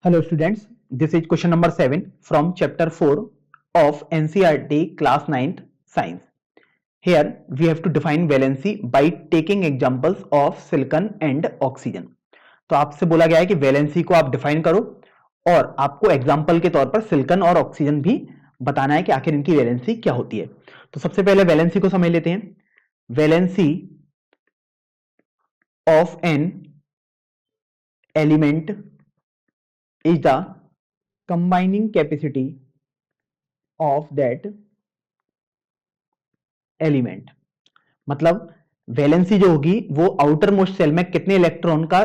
Hello students, this is question number 7 from chapter 4 of NCERT class 9th science. Here we have to define valency by taking examples of silicon and oxygen. तो आपसे बोला गया है कि valency को आप define करो और आपको एग्जाम्पल के तौर पर सिलिकॉन और ऑक्सीजन भी बताना है कि आखिर इनकी वैलेंसी क्या होती है। तो सबसे पहले वैलेंसी को समझ लेते हैं। Valency of an element is the combining capacity of that element। मतलब वैलेंसी जो होगी वो आउटर मोस्ट सेल में कितने इलेक्ट्रॉन का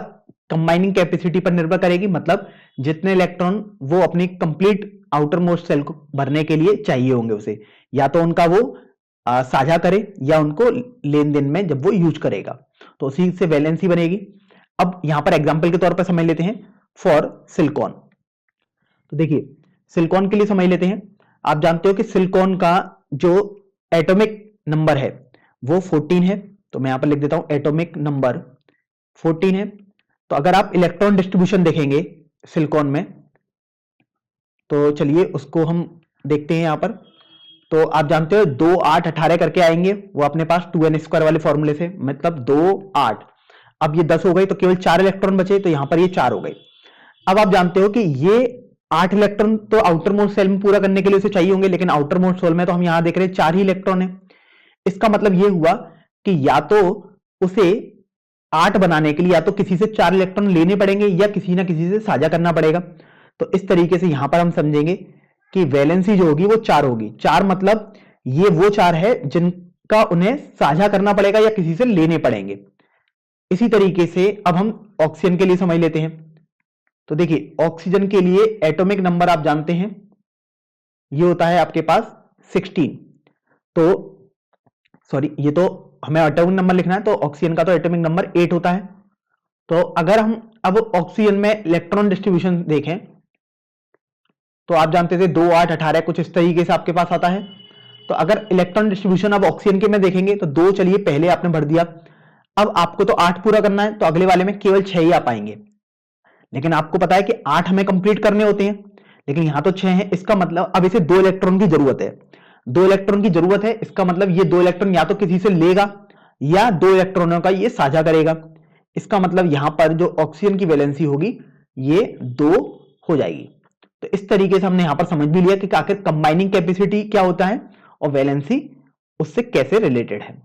कंबाइनिंग कैपेसिटी पर निर्भर करेगी। मतलब जितने इलेक्ट्रॉन वो अपनी कंप्लीट आउटर मोस्ट सेल को भरने के लिए चाहिए होंगे उसे, या तो उनका वो साझा करे या उनको लेन देन में जब वो यूज करेगा, तो उसी से वैलेंसी बनेगी। अब यहां पर एग्जांपल के तौर पर समझ लेते हैं फॉर सिलिकॉन। तो देखिए सिलिकॉन के लिए समझ लेते हैं। आप जानते हो कि सिलिकॉन का जो एटॉमिक नंबर है वो 14 है। तो मैं यहां पर लिख देता हूं एटॉमिक नंबर 14 है। तो अगर आप इलेक्ट्रॉन डिस्ट्रीब्यूशन देखेंगे सिलिकॉन में, तो चलिए उसको हम देखते हैं यहां पर। तो आप जानते हो 2 8 18 करके आएंगे वो अपने पास 2n² वाले फॉर्मूले से, मतलब 2 8। अब ये 10 हो गई तो केवल 4 इलेक्ट्रॉन बचे, तो यहां पर ये 4 हो गए। अब आप जानते हो कि ये 8 इलेक्ट्रॉन तो आउटर मोस्ट सेल में पूरा करने के लिए उसे चाहिए होंगे, लेकिन आउटर मोस्ट सेल में तो हम यहां देख रहे हैं 4 ही इलेक्ट्रॉन है। इसका मतलब ये हुआ कि या तो उसे 8 बनाने के लिए या तो किसी से 4 इलेक्ट्रॉन लेने पड़ेंगे या किसी ना किसी से साझा करना पड़ेगा। तो इस तरीके से यहां पर हम समझेंगे कि वैलेंसी जो होगी वो 4 होगी। 4 मतलब ये वो 4 है जिनका उन्हें साझा करना पड़ेगा या किसी से लेने पड़ेंगे। इसी तरीके से अब हम ऑक्सीजन के लिए समझ लेते हैं। तो देखिए ऑक्सीजन के लिए एटॉमिक नंबर आप जानते हैं ये होता है आपके पास 16। तो सॉरी, ये तो हमें एटॉमिक नंबर लिखना है, तो ऑक्सीजन का तो एटॉमिक नंबर 8 होता है। तो अगर हम अब ऑक्सीजन में इलेक्ट्रॉन डिस्ट्रीब्यूशन देखें तो आप जानते थे 2 8 18 कुछ इस तरीके से आपके पास आता है। तो अगर इलेक्ट्रॉन डिस्ट्रीब्यूशन अब ऑक्सीजन के में देखेंगे तो 2 चलिए पहले आपने भर दिया। अब आपको तो 8 पूरा करना है, तो अगले वाले में केवल 6 ही आ पाएंगे। लेकिन आपको पता है कि 8 हमें कंप्लीट करने होते हैं, लेकिन यहां तो 6 हैं। इसका मतलब अब इसे 2 इलेक्ट्रॉन की जरूरत है। 2 इलेक्ट्रॉन की जरूरत है, इसका मतलब ये 2 इलेक्ट्रॉन या तो किसी से लेगा या 2 इलेक्ट्रॉनों का ये साझा करेगा। इसका मतलब यहां पर जो ऑक्सीजन की वैलेंसी होगी ये 2 हो जाएगी। तो इस तरीके से हमने यहां पर समझ भी लिया कि आखिर कंबाइनिंग कैपेसिटी क्या होता है और वैलेंसी उससे कैसे रिलेटेड है।